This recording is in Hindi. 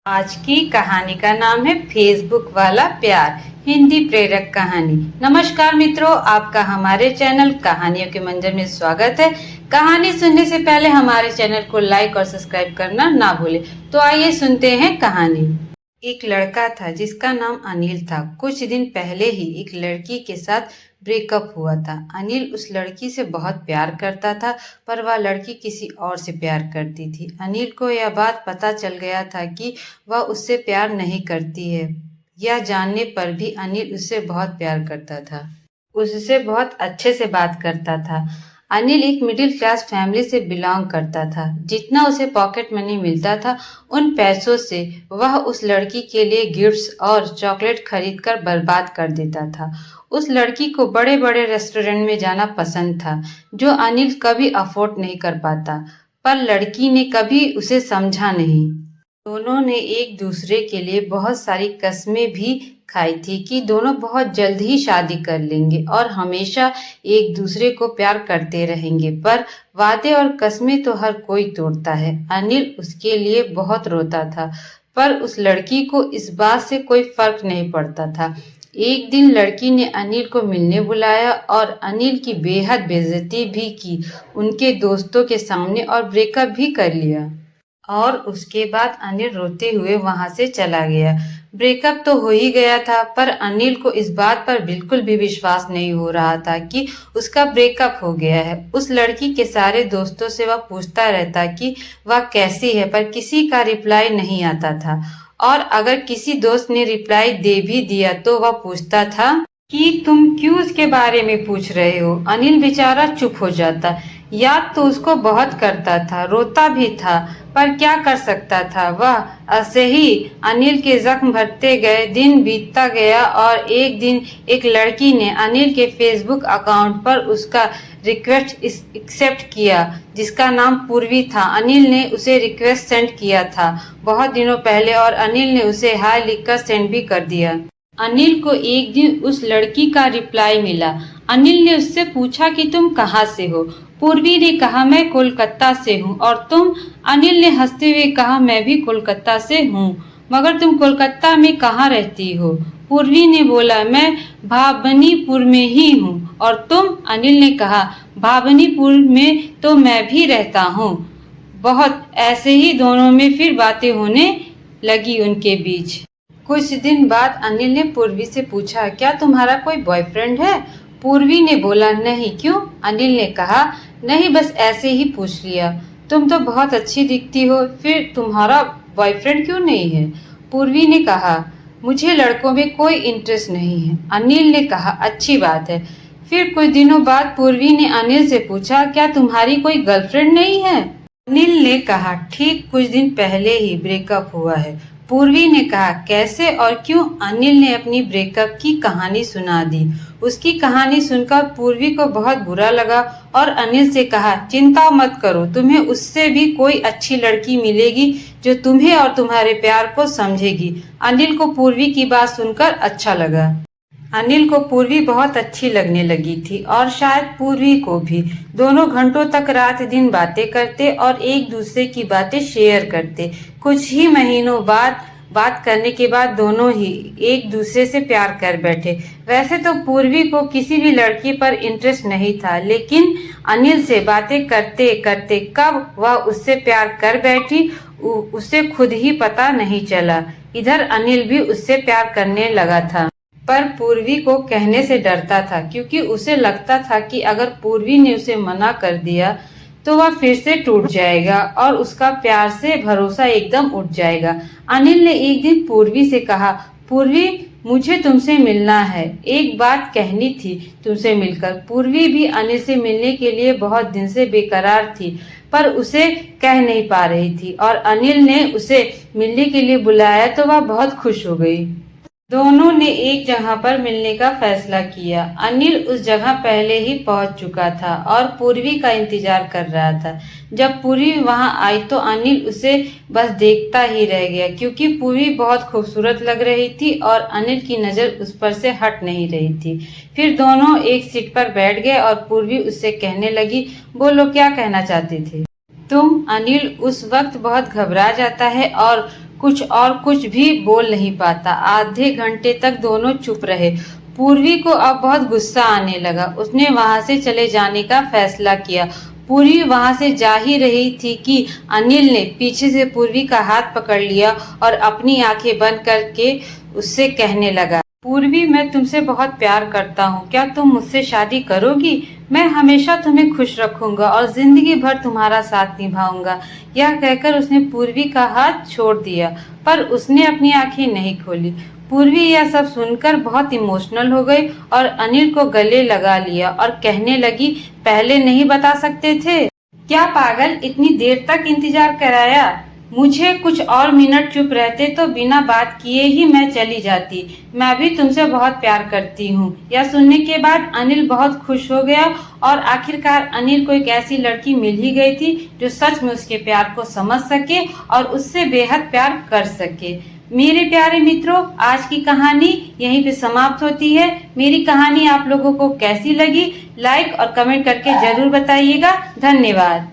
आज की कहानी का नाम है फेसबुक वाला प्यार, हिंदी प्रेरक कहानी। नमस्कार मित्रों, आपका हमारे चैनल कहानियों के मंजर में स्वागत है। कहानी सुनने से पहले हमारे चैनल को लाइक और सब्सक्राइब करना ना भूलें। तो आइए सुनते हैं कहानी। एक लड़का था जिसका नाम अनिल था। कुछ दिन पहले ही एक लड़की के साथ ब्रेकअप हुआ था। अनिल उस लड़की से बहुत प्यार करता था, पर वह लड़की किसी और से प्यार करती थी। अनिल को यह बात पता चल गया था कि वह उससे प्यार नहीं करती है। यह जानने पर भी अनिल उससे बहुत प्यार करता था, उससे बहुत अच्छे से बात करता था। अनिल एक मिडिल क्लास फैमिली से बिलोंग करता था। जितना उसे पॉकेट मनी मिलता था, उन पैसों से वह उस लड़की के लिए गिफ्ट्स और चॉकलेट खरीदकर बर्बाद कर देता था। उस लड़की को बड़े बड़े रेस्टोरेंट में जाना पसंद था, जो अनिल कभी अफोर्ड नहीं कर पाता, पर लड़की ने कभी उसे समझा नहीं। दोनों ने एक दूसरे के लिए बहुत सारी कस्में भी खाई थी कि दोनों बहुत जल्द ही शादी कर लेंगे और हमेशा एक दूसरे को प्यार करते रहेंगे। पर वादे और कस्में तो हर कोई तोड़ता है। अनिल उसके लिए बहुत रोता था, पर उस लड़की को इस बात से कोई फर्क नहीं पड़ता था। एक दिन लड़की ने अनिल को मिलने बुलाया और अनिल की बेहद बेइज्जती भी की उनके दोस्तों के सामने, और ब्रेकअप भी कर लिया। और उसके बाद अनिल रोते हुए वहां से चला गया। ब्रेकअप तो हो ही गया था, पर अनिल को इस बात पर बिल्कुल भी विश्वास नहीं हो रहा था कि उसका ब्रेकअप हो गया है। उस लड़की के सारे दोस्तों से वह पूछता रहता कि वह कैसी है, पर किसी का रिप्लाई नहीं आता था। और अगर किसी दोस्त ने रिप्लाई दे भी दिया तो वह पूछता था कि तुम क्यों उसके बारे में पूछ रहे हो। अनिल बेचारा चुप हो जाता। याद तो उसको बहुत करता था, रोता भी था, पर क्या कर सकता था वह। ऐसे ही अनिल के जख्म भरते गए, दिन बीतता गया और एक दिन एक लड़की ने अनिल के फेसबुक अकाउंट पर उसका रिक्वेस्ट एक्सेप्ट किया, जिसका नाम पूर्वी था। अनिल ने उसे रिक्वेस्ट सेंड किया था बहुत दिनों पहले, और अनिल ने उसे हाय लिखकर सेंड भी कर दिया। अनिल को एक दिन उस लड़की का रिप्लाई मिला। अनिल ने उससे पूछा कि तुम कहाँ से हो। पूर्वी ने कहा मैं कोलकाता से हूँ। और तुम? अनिल ने हंसते हुए कहा मैं भी कोलकाता से हूँ, मगर तुम कोलकाता में कहाँ रहती हो? पूर्वी ने बोला मैं भावनीपुर में ही हूँ। और तुम? अनिल ने कहा भावनीपुर में तो मैं भी रहता हूँ। बहुत ऐसे ही दोनों में फिर बातें होने लगी उनके बीच। कुछ दिन बाद अनिल ने पूर्वी से पूछा क्या तुम्हारा कोई बॉयफ्रेंड है? पूर्वी ने बोला नहीं। क्यों? अनिल ने कहा नहीं, बस ऐसे ही पूछ लिया। तुम तो बहुत अच्छी दिखती हो, फिर तुम्हारा बॉयफ्रेंड क्यों नहीं है? पूर्वी ने कहा मुझे लड़कों में कोई इंटरेस्ट नहीं है। अनिल ने कहा अच्छी बात है। फिर कुछ दिनों बाद पूर्वी ने अनिल से पूछा क्या तुम्हारी कोई गर्लफ्रेंड नहीं है? अनिल ने कहा ठीक कुछ दिन पहले ही ब्रेकअप हुआ है। पूर्वी ने कहा कैसे और क्यों? अनिल ने अपनी ब्रेकअप की कहानी सुना दी। उसकी कहानी सुनकर पूर्वी को बहुत बुरा लगा और अनिल से कहा चिंता मत करो, तुम्हें उससे भी कोई अच्छी लड़की मिलेगी जो तुम्हें और तुम्हारे प्यार को समझेगी। अनिल को पूर्वी की बात सुनकर अच्छा लगा। अनिल को पूर्वी बहुत अच्छी लगने लगी थी और शायद पूर्वी को भी। दोनों घंटों तक रात दिन बातें करते और एक दूसरे की बातें शेयर करते। कुछ ही महीनों बाद बात करने के बाद दोनों ही एक दूसरे से प्यार कर बैठे। वैसे तो पूर्वी को किसी भी लड़की पर इंटरेस्ट नहीं था, लेकिन अनिल से बातें करते करते कब वह उससे प्यार कर बैठी उसे खुद ही पता नहीं चला। इधर अनिल भी उससे प्यार करने लगा था, पर पूर्वी को कहने से डरता था, क्योंकि उसे लगता था कि अगर पूर्वी ने उसे मना कर दिया तो वह फिर से टूट जाएगा और उसका प्यार से भरोसा एकदम उठ जाएगा। अनिल ने एक दिन पूर्वी से कहा पूर्वी मुझे तुमसे मिलना है, एक बात कहनी थी तुमसे मिलकर। पूर्वी भी अनिल से मिलने के लिए बहुत दिन से बेकरार थी, पर उसे कह नहीं पा रही थी, और अनिल ने उसे मिलने के लिए बुलाया तो वह बहुत खुश हो गई। दोनों ने एक जगह पर मिलने का फैसला किया। अनिल उस जगह पहले ही पहुंच चुका था और पूर्वी का इंतजार कर रहा था। जब पूर्वी वहां आई तो अनिल उसे बस देखता ही रह गया, क्योंकि पूर्वी बहुत खूबसूरत लग रही थी और अनिल की नज़र उस पर से हट नहीं रही थी। फिर दोनों एक सीट पर बैठ गए और पूर्वी उससे कहने लगी बोलो क्या कहना चाहते थे तुम? अनिल उस वक्त बहुत घबरा जाता है और कुछ और कुछ भी बोल नहीं पाता। आधे घंटे तक दोनों चुप रहे। पूर्वी को अब बहुत गुस्सा आने लगा। उसने वहां से चले जाने का फैसला किया। पूर्वी वहां से जा ही रही थी कि अनिल ने पीछे से पूर्वी का हाथ पकड़ लिया और अपनी आंखें बंद करके उससे कहने लगा, पूर्वी, मैं तुमसे बहुत प्यार करता हूँ, क्या तुम मुझसे शादी करोगी? मैं हमेशा तुम्हें खुश रखूंगा और जिंदगी भर तुम्हारा साथ निभाऊंगा। यह कहकर उसने पूर्वी का हाथ छोड़ दिया, पर उसने अपनी आंखें नहीं खोली। पूर्वी यह सब सुनकर बहुत इमोशनल हो गई और अनिल को गले लगा लिया और कहने लगी, पहले नहीं बता सकते थे? क्या पागल, इतनी देर तक इंतजार कराया? मुझे कुछ और मिनट चुप रहते तो बिना बात किए ही मैं चली जाती। मैं भी तुमसे बहुत प्यार करती हूँ। यह सुनने के बाद अनिल बहुत खुश हो गया और आखिरकार अनिल को एक ऐसी लड़की मिल ही गई थी जो सच में उसके प्यार को समझ सके और उससे बेहद प्यार कर सके। मेरे प्यारे मित्रों, आज की कहानी यहीं पे समाप्त होती है। मेरी कहानी आप लोगों को कैसी लगी, लाइक और कमेंट करके जरूर बताइएगा। धन्यवाद।